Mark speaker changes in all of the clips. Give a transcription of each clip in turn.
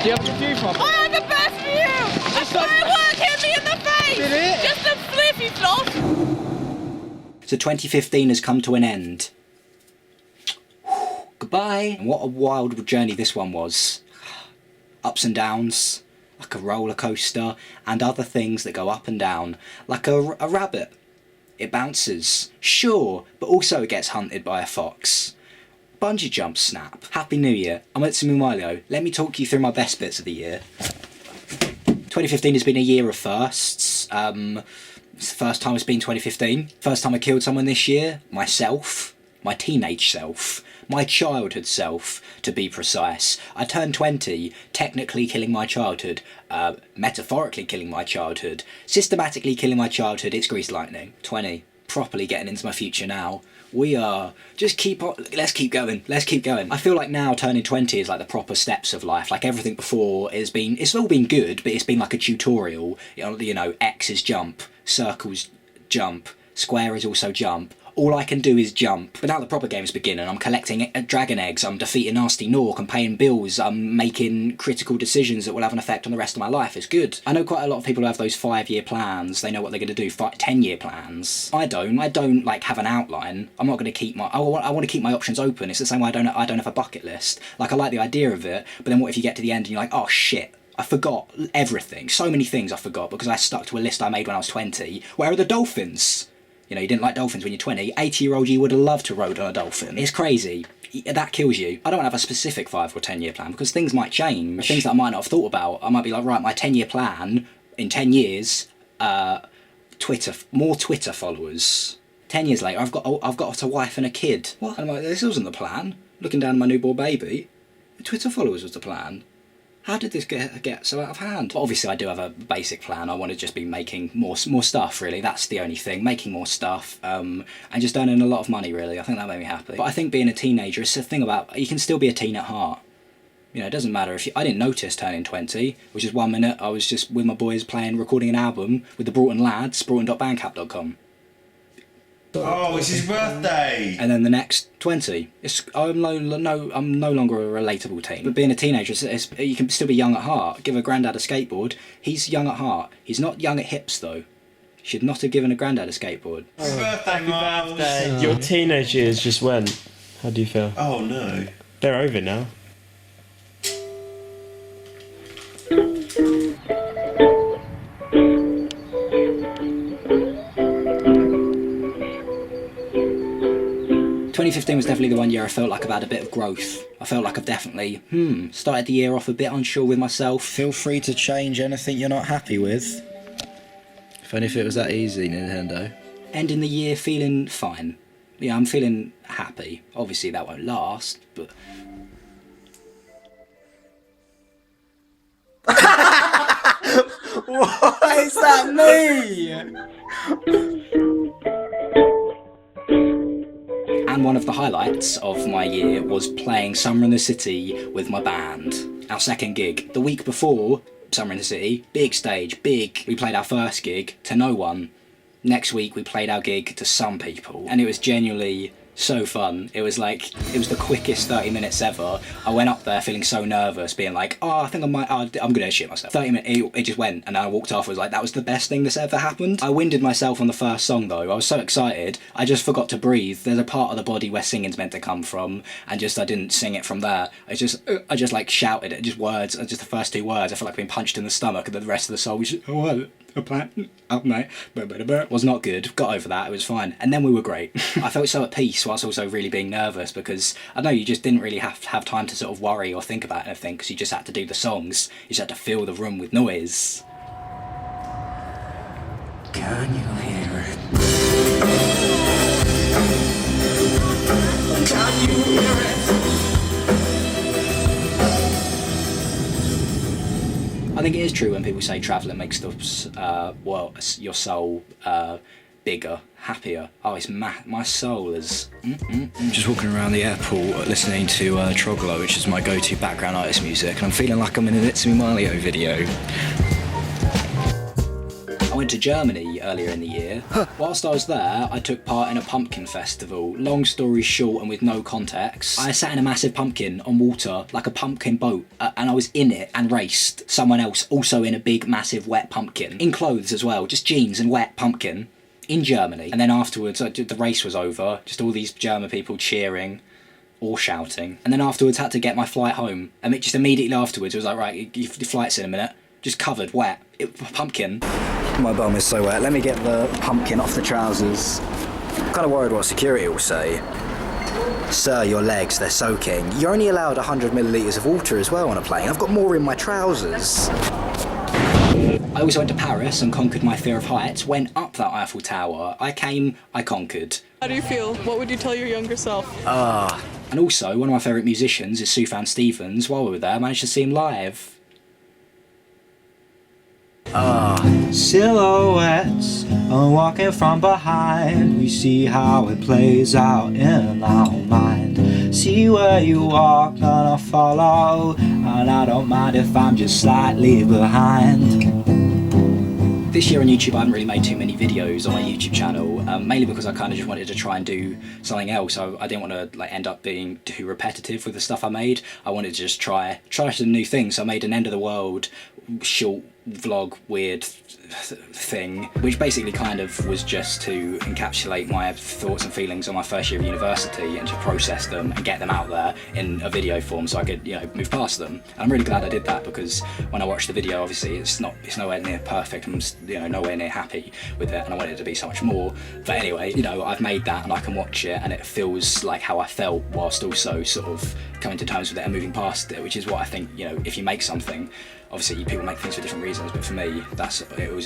Speaker 1: Do you have a review from it?
Speaker 2: I have the best view! A firework hit me in the face!
Speaker 1: Did it?
Speaker 2: Just a flip, you floss!
Speaker 3: So 2015 has come to an end. Goodbye. And what a wild journey this one was. Ups and downs, like a roller coaster, and other things that go up and down, like a rabbit. It bounces, sure, but also it gets hunted by a fox. Bungee jump snap. Happy New Year. I'm itsamemyleo. Let me talk you through my best bits of the year. 2015 has been a year of firsts. It's the first time it's been 2015. First time I killed someone this year. Myself. My teenage self. My childhood self, to be precise. I turned 20, technically killing my childhood, metaphorically killing my childhood, systematically killing my childhood. It's Grease Lightning. 20, properly getting into my future now. We are, just keep on, let's keep going, let's keep going. I feel like now turning 20 is like the proper steps of life. Like everything before has been, it's all been good, but it's been like a tutorial. You know, X is jump, circles jump, square is also jump. All I can do is jump. But now the proper game's beginning. I'm collecting dragon eggs, I'm defeating nasty Nork, I'm paying bills, I'm making critical decisions that will have an effect on the rest of my life. It's good. I know quite a lot of people who have those 5-year plans. They know what they're going to do. 10-year plans. I don't like have an outline. I'm not going to keep my... I want to keep my options open. It's the same way I don't have a bucket list. Like, I like the idea of it, but then what if you get to the end and you're like, oh shit, I forgot everything. So many things I forgot because I stuck to a list I made when I was 20. Where are the dolphins? You know, you didn't like dolphins when you're 20. 80-year-old you would have loved to rode on a dolphin. It's crazy. That kills you. I don't have a specific 5 or 10-year plan because things might change. Things that I might not have thought about. I might be like, right, my 10-year plan in 10 years, more Twitter followers. 10 years later, I've got a wife and a kid. What? And I'm like, this wasn't the plan. Looking down at my newborn baby. Twitter followers was the plan. How did this get so out of hand? But obviously I do have a basic plan. I want to just be making more stuff, really. That's the only thing. Making more stuff, and just earning a lot of money, really. I think that made me happy. But I think being a teenager, it's the thing about, you can still be a teen at heart. You know, it doesn't matter if I didn't notice turning 20, which is 1 minute I was just with my boys recording an album with the Broughton lads, broughton.bandcamp.com.
Speaker 4: Oh, it's his birthday!
Speaker 3: And then the next 20, I'm no longer a relatable teen. But being a teenager, you can still be young at heart. Give a granddad a skateboard. He's young at heart. He's not young at hips, though. Should not have given a granddad a skateboard.
Speaker 4: Happy birthday, Myles!
Speaker 5: Your teenage years just went. How do you feel?
Speaker 4: Oh no.
Speaker 5: They're over now.
Speaker 3: '15 was definitely the one year I felt like I've had a bit of growth. I felt like I've definitely, started the year off a bit unsure with myself. Feel free to change anything you're not happy with. If only if it was that easy, Nintendo. Ending the year feeling fine. Yeah, I'm feeling happy. Obviously that won't last, but...
Speaker 1: What is that me?
Speaker 3: And one of the highlights of my year was playing Summer in the City with my band. Our second gig. The week before Summer in the City, big stage, big. We played our first gig to no one. Next week we played our gig to some people. And it was genuinely so fun. It was the quickest 30 minutes ever. I went up there feeling so nervous, being like, oh, I think I'm gonna shit myself. 30 minutes, it just went, and I walked off, was like, that was the best thing that's ever happened. I winded myself on the first song though. I was so excited, I just forgot to breathe. There's a part of the body where singing's meant to come from, and I didn't sing it from there. I just like shouted it, just words, just the first 2 words. I felt like being punched in the stomach, and then the rest of the song was just, a plan up night, was not good. Got over that, it was fine. And then we were great. I felt so at peace whilst also really being nervous because I know you just didn't really have time to sort of worry or think about anything because you just had to do the songs. You just had to fill the room with noise. Can you hear it? Can you hear it? I think it is true when people say travelling makes your soul bigger, happier. Oh, it's my soul is... Just walking around the airport listening to Troglo, which is my go-to background artist music, and I'm feeling like I'm in an itsamemyleo video. I went to Germany earlier in the year. Whilst I was there, I took part in a pumpkin festival. Long story short and with no context, I sat in a massive pumpkin on water, like a pumpkin boat, and I was in it and raced someone else also in a big, massive, wet pumpkin. In clothes as well, just jeans and wet pumpkin. In Germany. And then afterwards, the race was over, just all these German people cheering or shouting. And then afterwards, had to get my flight home. And just immediately afterwards, it was like, right, your flight's in a minute. Just covered, wet. Pumpkin. My bum is so wet. Let me get the pumpkin off the trousers. I'm kind of worried what security will say. Sir, your legs, they're soaking. You're only allowed 100 millilitres of water as well on a plane. I've got more in my trousers. I also went to Paris and conquered my fear of heights, went up that Eiffel Tower. I came, I conquered.
Speaker 2: How do you feel? What would you tell your younger self?
Speaker 3: And also, one of my favourite musicians is Sufjan Stevens. While we were there, I managed to see him live.
Speaker 6: Silhouettes are walking from behind. We see how it plays out in our mind. See where you walk and I'll follow, and I don't mind if I'm just slightly behind.
Speaker 3: This year on YouTube I haven't really made too many videos on my YouTube channel, mainly because I kind of just wanted to try and do something else. I didn't want to end up being too repetitive with the stuff I made. I wanted to just try some new things. So I made an end of the world short vlog weird thing, which basically kind of was just to encapsulate my thoughts and feelings on my first year of university and to process them and get them out there in a video form so I could, move past them. And I'm really glad I did that, because when I watched the video, obviously it's nowhere near perfect. I'm nowhere near happy with it, and I wanted it to be so much more. But anyway, I've made that and I can watch it and it feels like how I felt, whilst also sort of coming to terms with it and moving past it, which is what I think, if you make something, obviously people make things for different reasons, but for me,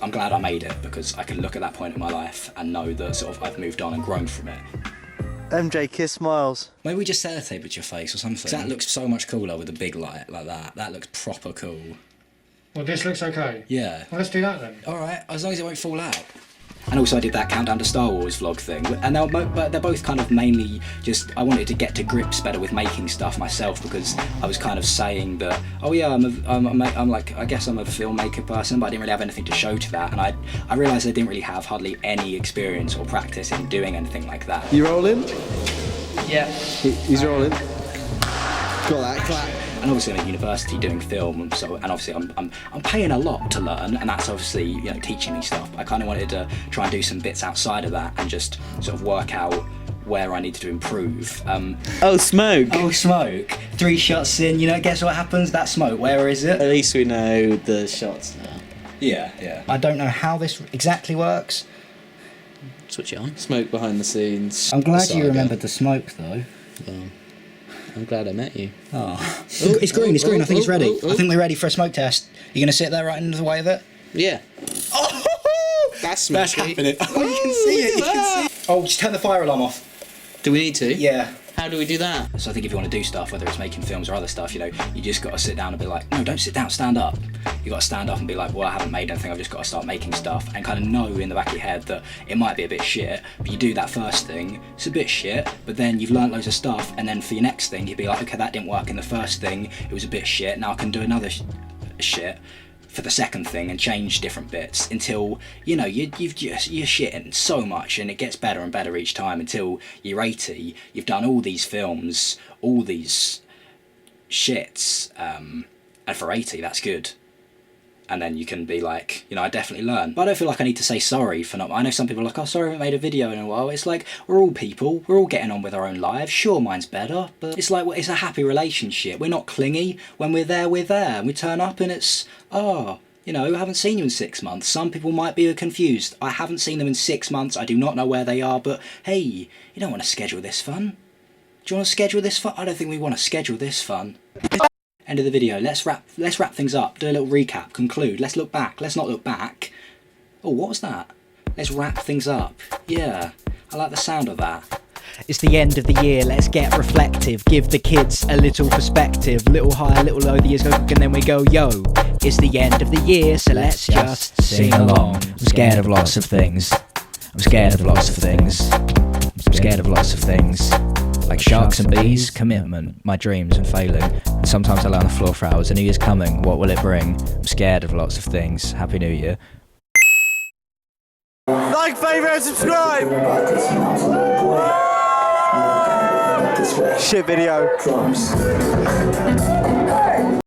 Speaker 3: I'm glad I made it, because I can look at that point in my life and know that sort of I've moved on and grown from it.
Speaker 7: MJ, kiss Myles.
Speaker 3: Maybe we just sellotape at your face or something. That looks so much cooler with a big light like that. That looks proper cool.
Speaker 1: Well, this looks okay.
Speaker 3: Yeah.
Speaker 1: Well, let's do that then.
Speaker 3: Alright, as long as it won't fall out. And also I did that Countdown to Star Wars vlog thing, and they're both kind of mainly just, I wanted to get to grips better with making stuff myself, because I was kind of saying that, oh yeah, I'm like, I guess I'm a filmmaker person, but I didn't really have anything to show to that, and I realised I didn't really have hardly any experience or practice in doing anything like that.
Speaker 7: You rolling?
Speaker 2: Yeah.
Speaker 7: He's rolling. Got that, clap.
Speaker 3: And obviously I'm at university doing film, and obviously I'm paying a lot to learn, and that's obviously teaching me stuff. I kind of wanted to try and do some bits outside of that and just sort of work out where I needed to improve.
Speaker 6: Oh, smoke!
Speaker 3: Oh, smoke! 3 shots in, guess what happens? That smoke, where is it?
Speaker 6: At least we know the shots now.
Speaker 3: Yeah. I don't know how this exactly works.
Speaker 6: Switch it on. Smoke behind the scenes.
Speaker 3: I'm glad you remembered the smoke though.
Speaker 6: Well, I'm glad I met you.
Speaker 3: Oh. It's green, I think it's ready. I think we're ready for a smoke test. You gonna sit there right in the way of it?
Speaker 6: Yeah.
Speaker 3: Oh!
Speaker 6: That's smoky.
Speaker 3: happening. Oh, you can see it, you can see it. Oh, just turn the fire alarm off.
Speaker 6: Do we need to?
Speaker 3: Yeah.
Speaker 6: How do we do that?
Speaker 3: So I think if you want to do stuff, whether it's making films or other stuff, you just got to sit down and be like, no, don't sit down, stand up. You got to stand up and be like, well, I haven't made anything, I've just got to start making stuff, and kind of know in the back of your head that it might be a bit shit, but you do that first thing, it's a bit shit, but then you've learned loads of stuff, and then for your next thing, you'd be like, okay, that didn't work in the first thing, it was a bit shit, now I can do another shit for the second thing and change different bits until you're shitting so much, and it gets better and better each time until you're 80, you've done all these films, all these shits, and for 80 that's good. And then you can be like, I definitely learned. But I don't feel like I need to say sorry for not. I know some people are like, oh, sorry I haven't made a video in a while. It's like, we're all people. We're all getting on with our own lives. Sure, mine's better. But it's like, it's a happy relationship. We're not clingy. When we're there, we're there. And we turn up and it's, I haven't seen you in 6 months. Some people might be confused. I haven't seen them in 6 months. I do not know where they are. But hey, you don't want to schedule this fun. Do you want to schedule this fun? I don't think we want to schedule this fun. End of the video. Let's wrap things up. Do a little recap. Conclude. Let's look back. Let's not look back. Oh, what was that? Let's wrap things up. Yeah, I like the sound of that.
Speaker 8: It's the end of the year, let's get reflective. Give the kids a little perspective. Little higher, little lower, the years go quick and then we go, yo. It's the end of the year, so let's just sing along. I'm scared of lots of things. I'm scared of lots of things. I'm scared of lots of things. Like sharks and bees, commitment, my dreams and failing. And sometimes I lie on the floor for hours. A new year's coming, what will it bring? I'm scared of lots of things. Happy New Year.
Speaker 9: Like, favourite, and subscribe! Shit video.